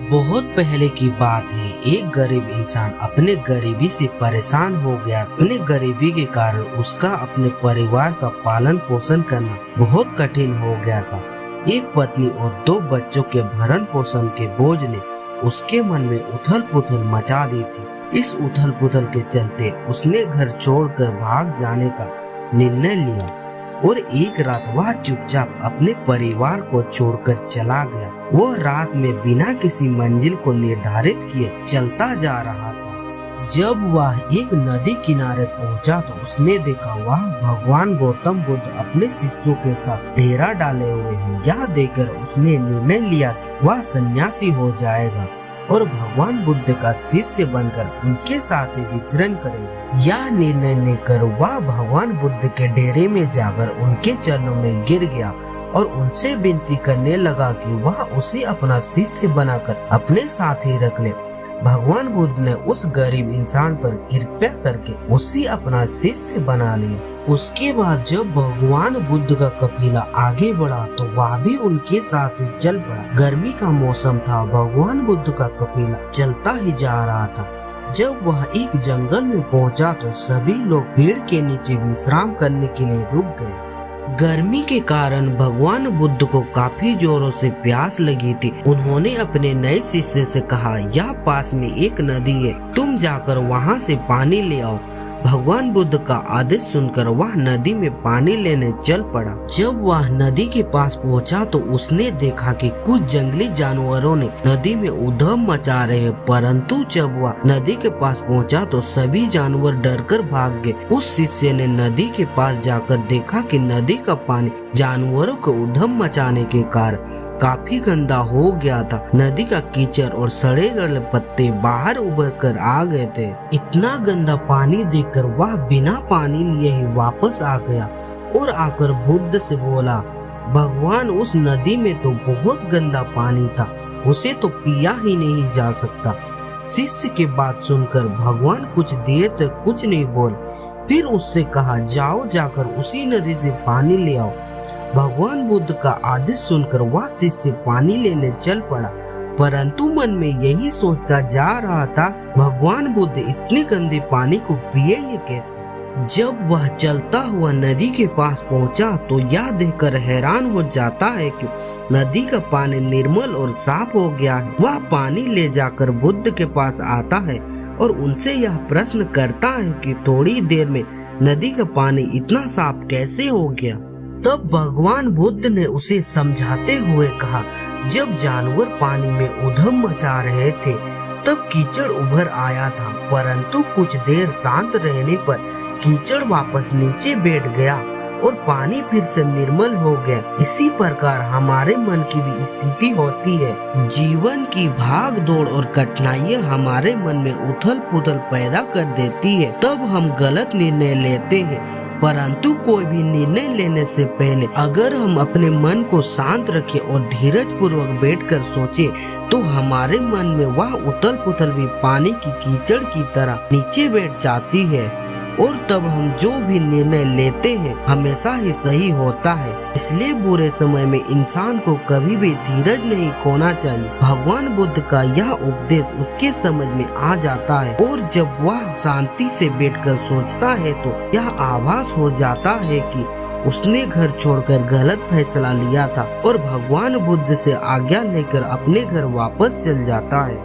बहुत पहले की बात है। एक गरीब इंसान अपने गरीबी से परेशान हो गया। अपने गरीबी के कारण उसका अपने परिवार का पालन पोषण करना बहुत कठिन हो गया था। एक पत्नी और 2 बच्चों के भरण पोषण के बोझ ने उसके मन में उथल पुथल मचा दी थी। इस उथल पुथल के चलते उसने घर छोड़कर भाग जाने का निर्णय लिया और एक रात वह चुपचाप अपने परिवार को छोड़कर चला गया। वह रात में बिना किसी मंजिल को निर्धारित किए चलता जा रहा था। जब वह एक नदी किनारे पहुंचा तो उसने देखा वह भगवान गौतम बुद्ध अपने शिष्यों के साथ डेरा डाले हुए हैं। यह देखकर उसने निर्णय लिया कि वह सन्यासी हो जाएगा और भगवान बुद्ध का शिष्य बनकर उनके साथ ही विचरण करेगा। यह निर्णय लेकर वह भगवान बुद्ध के डेरे में जाकर उनके चरणों में गिर गया और उनसे विनती करने लगा कि वह उसे अपना शिष्य बनाकर अपने साथ ही रख ले। भगवान बुद्ध ने उस गरीब इंसान पर कृपा करके उसे अपना शिष्य बना लिया। उसके बाद जब भगवान बुद्ध का काफिला आगे बढ़ा तो वह भी उनके साथ ही चल पड़ा। गर्मी का मौसम था। भगवान बुद्ध का काफिला चलता ही जा रहा था। जब वह एक जंगल में पहुंचा तो सभी लोग पेड़ के नीचे विश्राम करने के लिए रुक गए। गर्मी के कारण भगवान बुद्ध को काफी जोरों से प्यास लगी थी। उन्होंने अपने नए शिष्य से कहा, यह पास में एक नदी है, तुम जाकर वहां से पानी ले आओ। भगवान बुद्ध का आदेश सुनकर वह नदी में पानी लेने चल पड़ा। जब वह नदी के पास पहुंचा तो उसने देखा कि कुछ जंगली जानवरों ने नदी में उधम मचा रहे हैं, परंतु जब वह नदी के पास पहुंचा तो सभी जानवर डरकर भाग गए। उस शिष्य ने नदी के पास जाकर देखा कि नदी का पानी जानवरों को उधम मचाने के कारण काफी गंदा हो गया था। नदी का कीचड़ और सड़े गले पत्ते बाहर उभर कर आ गए थे। इतना गंदा पानी देखकर वह बिना पानी लिए ही वापस आ गया और आकर बुद्ध से बोला, भगवान उस नदी में तो बहुत गंदा पानी था, उसे तो पिया ही नहीं जा सकता। शिष्य की बात सुनकर भगवान कुछ देर तक कुछ नहीं बोल, फिर उससे कहा, जाओ जाकर उसी नदी से पानी ले आओ। भगवान बुद्ध का आदेश सुनकर वह शिष्य पानी लेने चल पड़ा, परंतु मन में यही सोचता जा रहा था, भगवान बुद्ध इतने गंदे पानी को पिएंगे कैसे। जब वह चलता हुआ नदी के पास पहुंचा तो यह देखकर हैरान हो जाता है कि नदी का पानी निर्मल और साफ हो गया है। वह पानी ले जाकर बुद्ध के पास आता है और उनसे यह प्रश्न करता है कि थोड़ी देर में नदी का पानी इतना साफ कैसे हो गया। तब भगवान बुद्ध ने उसे समझाते हुए कहा, जब जानवर पानी में उधम मचा रहे थे तब कीचड़ उभर आया था, परंतु कुछ देर शांत रहने पर कीचड़ वापस नीचे बैठ गया और पानी फिर से निर्मल हो गया। इसी प्रकार हमारे मन की भी स्थिति होती है। जीवन की भाग दौड़ और कठिनाइयाँ हमारे मन में उथल पुथल पैदा कर देती है। तब हम गलत निर्णय लेते हैं, परंतु कोई भी निर्णय लेने से पहले अगर हम अपने मन को शांत रखें और धीरज पूर्वक बैठकर सोचें तो हमारे मन में वह उथल पुथल भी पानी की कीचड़ की तरह नीचे बैठ जाती है और तब हम जो भी निर्णय लेते हैं हमेशा ही सही होता है। इसलिए बुरे समय में इंसान को कभी भी धीरज नहीं खोना चाहिए। भगवान बुद्ध का यह उपदेश उसके समझ में आ जाता है और जब वह शांति से बैठकर सोचता है तो यह आभास हो जाता है कि उसने घर छोड़कर गलत फैसला लिया था और भगवान बुद्ध से आज्ञा लेकर अपने घर वापस चल जाता है।